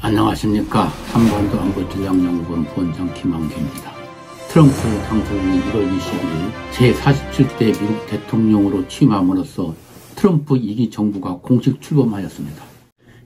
안녕하십니까. 한반도 안보전략연구원 본장 김한규입니다. 트럼프 당선인이 1월 22일 제47대 미국 대통령으로 취임함으로써 트럼프 2기 정부가 공식 출범하였습니다.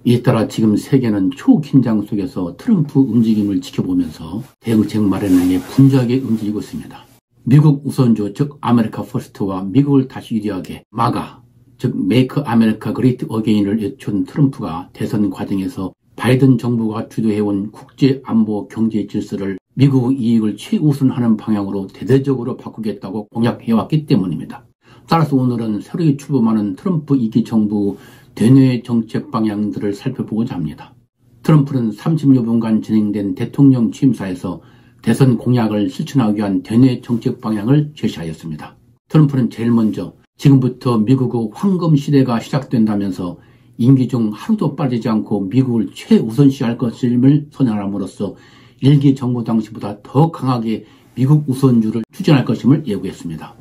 이에 따라 지금 세계는 초긴장 속에서 트럼프 움직임을 지켜보면서 대응책 마련에 분주하게 움직이고 있습니다. 미국 우선주 즉 아메리카 퍼스트와 미국을 다시 유리하게 마가 즉 메이크 아메리카 그레이트 어게인을 외춘 트럼프가 대선 과정에서 바이든 정부가 주도해온 국제 안보 경제 질서를 미국 이익을 최우선하는 방향으로 대대적으로 바꾸겠다고 공약해왔기 때문입니다. 따라서 오늘은 새로이 출범하는 트럼프 2기 정부 대내 정책 방향들을 살펴보고자 합니다. 트럼프는 30여 분간 진행된 대통령 취임사에서 대선 공약을 실천하기 위한 대내 정책 방향을 제시하였습니다. 트럼프는 제일 먼저 지금부터 미국의 황금 시대가 시작된다면서 임기 중 하루도 빠지지 않고 미국을 최우선시할 것임을 선언함으로써 1기 정부 당시보다 더 강하게 미국 우선주를 추진할 것임을 예고했습니다.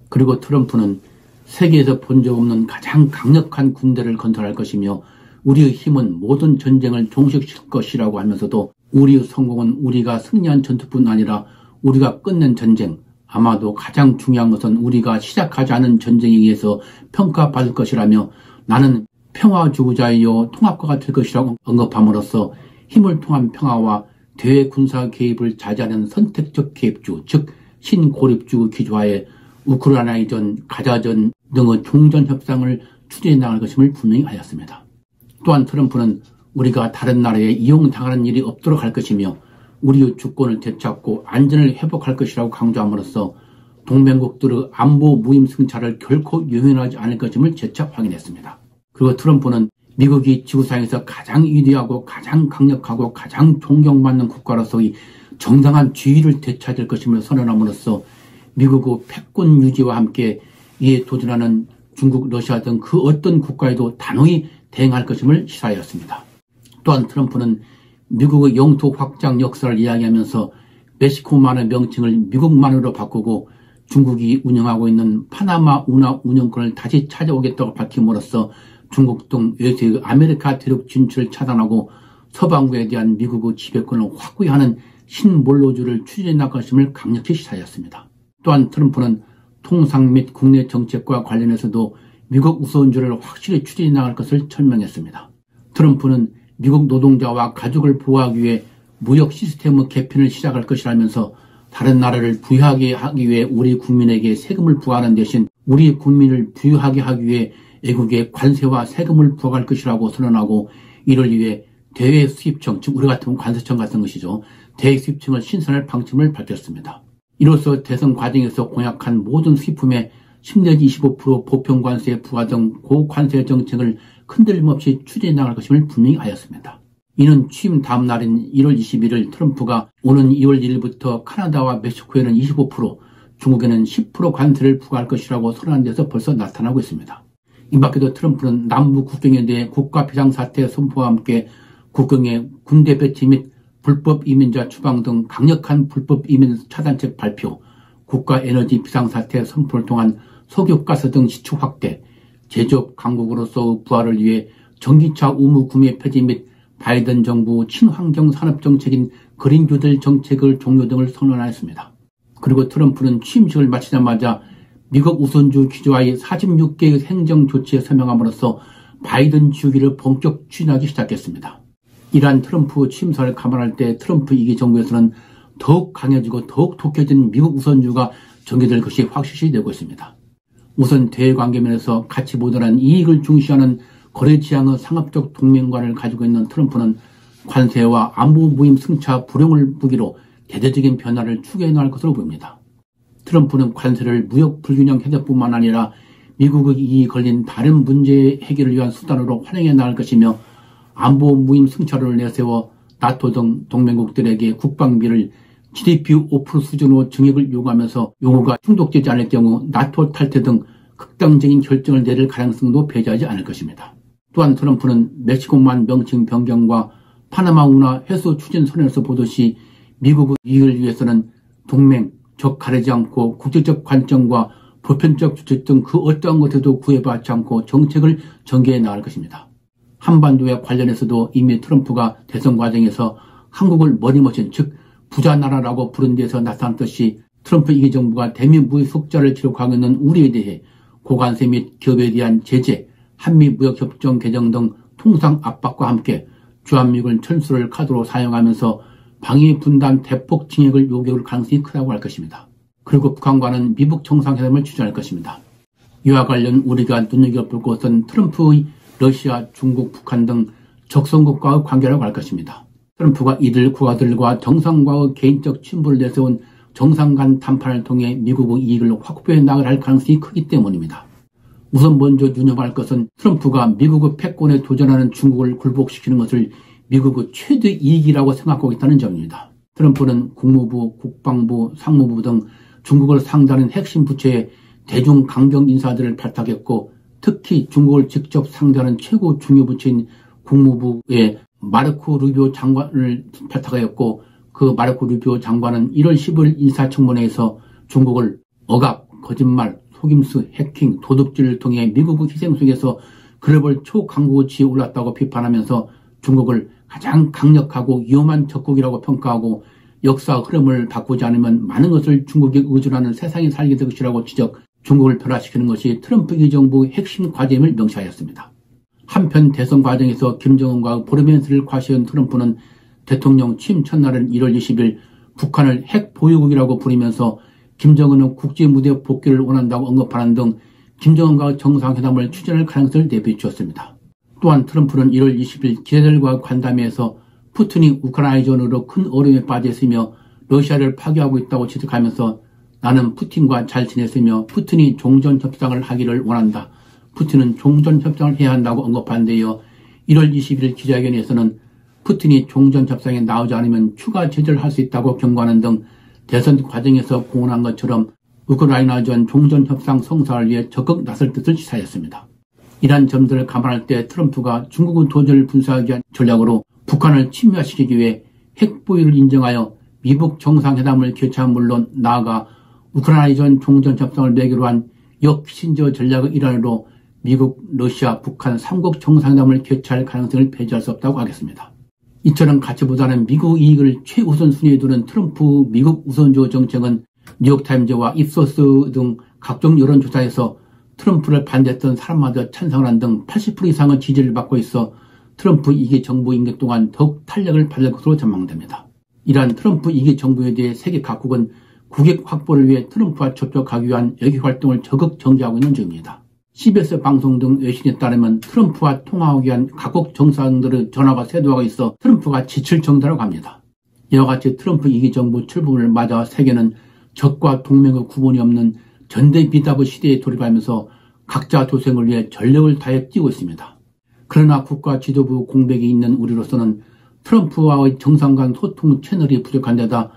그리고 트럼프는 세계에서 본 적 없는 가장 강력한 군대를 건설할 것이며 우리의 힘은 모든 전쟁을 종식시킬 것이라고 하면서도 우리의 성공은 우리가 승리한 전투뿐 아니라 우리가 끝낸 전쟁, 아마도 가장 중요한 것은 우리가 시작하지 않은 전쟁에 의해서 평가받을 것이라며 나는 평화주구자이요 통합가가 될 것이라고 언급함으로써 힘을 통한 평화와 대외 군사 개입을 자제하는 선택적 개입주, 즉 신고립주 기조하에 우크라이나 이전, 가자전 등의 종전 협상을 추진해 나갈 것임을 분명히 하였습니다. 또한 트럼프는 우리가 다른 나라에 이용당하는 일이 없도록 할 것이며 우리의 주권을 되찾고 안전을 회복할 것이라고 강조함으로써 동맹국들의 안보 무임 승차를 결코 용인하지 않을 것임을 재차 확인했습니다. 그리고 트럼프는 미국이 지구상에서 가장 위대하고 가장 강력하고 가장 존경받는 국가로서의 정당한 지위를 되찾을 것임을 선언함으로써 미국의 패권 유지와 함께 이에 도전하는 중국, 러시아 등 그 어떤 국가에도 단호히 대응할 것임을 시사하였습니다. 또한 트럼프는 미국의 영토 확장 역사를 이야기하면서 멕시코만의 명칭을 미국만으로 바꾸고 중국이 운영하고 있는 파나마 운하 운영권을 다시 찾아오겠다고 밝힘으로써 중국 등 외세의 아메리카 대륙 진출을 차단하고 서방구에 대한 미국의 지배권을 확고히 하는 신몰로주를 추진해 나갈 것임을 강력히 시사하였습니다. 또한 트럼프는 통상 및 국내 정책과 관련해서도 미국 우선주를 확실히 추진해 나갈 것을 설명했습니다. 트럼프는 미국 노동자와 가족을 보호하기 위해 무역 시스템의 개편을 시작할 것이라면서 다른 나라를 부유하게 하기 위해 우리 국민에게 세금을 부과하는 대신 우리 국민을 부유하게 하기 위해 외국에 관세와 세금을 부과할 것이라고 선언하고 이를 위해 대외 수입청, 즉 우리 같은 관세청 같은 것이죠. 대외 수입청을 신설할 방침을 밝혔습니다. 이로써 대선 과정에서 공약한 모든 수입품에 10 내지 25% 보편관세 부과 등 고관세 정책을 흔들림없이 추진해 나갈 것임을 분명히 하였습니다. 이는 취임 다음 날인 1월 21일 트럼프가 오는 2월 1일부터 카나다와 멕시코에는 25%, 중국에는 10% 관세를 부과할 것이라고 선언한 데서 벌써 나타나고 있습니다. 이 밖에도 트럼프는 남북 국경에 대해 국가 비상사태 선포와 함께 국경에 군대 배치 및 불법 이민자 추방 등 강력한 불법 이민 차단책 발표, 국가 에너지 비상사태 선포를 통한 석유가스 등 시추 확대, 제조업 강국으로서의 부활을 위해 전기차 의무 구매 폐지 및 바이든 정부 친환경 산업 정책인 그린 뉴딜 정책을 종료 등을 선언하였습니다. 그리고 트럼프는 취임식을 마치자마자 미국 우선주 기조하에 46개의 행정 조치에 서명함으로써 바이든 주기를 본격 추진하기 시작했습니다. 이러한 트럼프 취임사를 감안할 때 트럼프 2기 정부에서는 더욱 강해지고 더욱 독해진 미국 우선주가 전개될 것이 확실시 되고 있습니다. 우선 대외관계면에서 가치 보존한 이익을 중시하는 거래 지향의 상업적 동맹관을 가지고 있는 트럼프는 관세와 안보 무임 승차 불용을 무기로 대대적인 변화를 추구해 나갈 것으로 보입니다. 트럼프는 관세를 무역 불균형 해소뿐만 아니라 미국의 이익이 걸린 다른 문제 해결을 위한 수단으로 활용해 나갈 것이며 안보 무임 승차를 내세워 나토 등 동맹국들에게 국방비를 GDP 5% 수준으로 증액을 요구하면서 요구가 충족되지 않을 경우 나토 탈퇴 등 극단적인 결정을 내릴 가능성도 배제하지 않을 것입니다. 또한 트럼프는 멕시코만 명칭 변경과 파나마 운하 해소 추진 선언에서 보듯이 미국의 이익을 위해서는 동맹, 적 가리지 않고 국제적 관점과 보편적 주책 등 그 어떠한 것에도 구애받지 않고 정책을 전개해 나갈 것입니다. 한반도에 관련해서도 이미 트럼프가 대선 과정에서 한국을 머리머신, 즉 부자 나라라고 부른 데서 나타났듯이 트럼프 2기 정부가 대미무역 흑자를 기록하고 있는 우리에 대해 고관세 및 기업에 대한 제재, 한미무역협정 개정 등 통상 압박과 함께 주한미군 철수를 카드로 사용하면서 방위 분담 대폭 증액을 요구할 가능성이 크다고 할 것입니다. 그리고 북한과는 미북 정상회담을 추진할 것입니다. 이와 관련 우리가 눈여겨볼 것은 트럼프의 러시아, 중국, 북한 등 적성국과의 관계라고 할 것입니다. 트럼프가 이들 국가들과 정상과의 개인적 친분을 내세운 정상 간談판을 통해 미국의 이익을 확보해 나가야 할 가능성이 크기 때문입니다. 우선 먼저 유념할 것은 트럼프가 미국의 패권에 도전하는 중국을 굴복시키는 것을 미국의 최대 이익이라고 생각하고 있다는 점입니다. 트럼프는 국무부, 국방부, 상무부 등 중국을 상대하는 핵심 부처의 대중 강경 인사들을 발탁했고 특히 중국을 직접 상대하는 최고 중요 부처인 국무부의 마르코 루비오 장관을 발탁하였고 그 마르코 루비오 장관은 1월 15일 인사청문회에서 중국을 억압, 거짓말, 속임수, 해킹, 도둑질을 통해 미국의 희생 속에서 글로벌 초강국의 지위에 올랐다고 비판하면서 중국을 가장 강력하고 위험한 적국이라고 평가하고 역사 흐름을 바꾸지 않으면 많은 것을 중국에 의존하는 세상이 살게 될 것이라고 지적, 중국을 변화시키는 것이 트럼프 2기 정부의 핵심 과제임을 명시하였습니다. 한편 대선 과정에서 김정은과 보르멘스를 과시한 트럼프는 대통령 취임 첫날인 1월 20일 북한을 핵 보유국이라고 부르면서 김정은은 국제무대 복귀를 원한다고 언급하는 등 김정은과 정상회담을 추진할 가능성을 내비추었습니다. 또한 트럼프는 1월 20일 기자들과 간담회에서 푸틴이 우크라이나전으로 큰 어려움에 빠져 있으며 러시아를 파괴하고 있다고 지적하면서 나는 푸틴과 잘 지냈으며 푸틴이 종전협상을 하기를 원한다. 푸틴은 종전협상을 해야 한다고 언급한 데이어 1월 20일 기자회견에서는 푸틴이 종전협상에 나오지 않으면 추가 제재를 할 수 있다고 경고하는 등 대선 과정에서 공언한 것처럼 우크라이나전 종전협상 성사를 위해 적극 나설 뜻을 시사했습니다. 이러한 점들을 감안할 때 트럼프가 중국의 도전을 분쇄하기 위한 전략으로 북한을 침략시키기 위해 핵보유를 인정하여 미북 정상회담을 개최한 물론 나아가 우크라이나전 종전협상을 매개로 한 역키신저 전략의 일환으로 미국, 러시아, 북한 3국 정상회담을 개최할 가능성을 배제할 수 없다고 하겠습니다. 이처럼 가치보다는 미국 이익을 최우선 순위에 두는 트럼프 미국 우선주의 정책은 뉴욕타임즈와 입소스 등 각종 여론조사에서 트럼프를 반대했던 사람마다 찬성을 한 등 80% 이상의 지지를 받고 있어 트럼프 2기 정부 임기 동안 더욱 탄력을 받을 것으로 전망됩니다. 이러한 트럼프 2기 정부에 대해 세계 각국은 국익 확보를 위해 트럼프와 접촉하기 위한 외교 활동을 적극 정지하고 있는 중입니다. CBS 방송 등 외신에 따르면 트럼프와 통화하기 위한 각국 정상들의 전화가 쇄도하고 있어 트럼프가 지칠 정도라고 합니다. 이와 같이 트럼프 2기 정부 출범을 맞아 세계는 적과 동맹의 구분이 없는 전대미답의 시대에 돌입하면서 각자 도생을 위해 전력을 다해 뛰고 있습니다. 그러나 국가 지도부 공백이 있는 우리로서는 트럼프와의 정상 간 소통 채널이 부족한 데다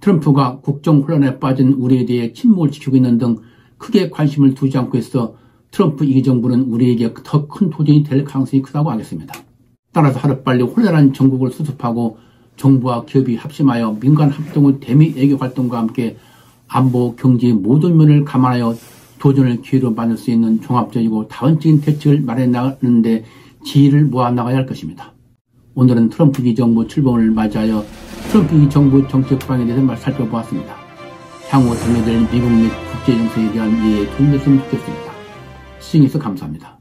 트럼프가 국정 혼란에 빠진 우리에 대해 침묵을 지키고 있는 등 크게 관심을 두지 않고 있어 트럼프 2기 정부는 우리에게 더 큰 도전이 될 가능성이 크다고 하겠습니다. 따라서 하루빨리 혼란한 전국을 수습하고 정부와 기업이 합심하여 민간 합동의 대미 외교 활동과 함께 안보, 경제 모든 면을 감안하여 도전을 기회로 만들 수 있는 종합적이고 다원적인 대책을 마련해 나가는 데 지혜를 모아 나가야 할 것입니다. 오늘은 트럼프 2기 정부 출범을 맞이하여 트럼프 2기 정부 정책 방향에 대해서 살펴보았습니다. 향후 전개될 미국 및 국제 정세에 대한 이해에 도움이 됐으면 좋겠습니다. 시청해주셔서 감사합니다.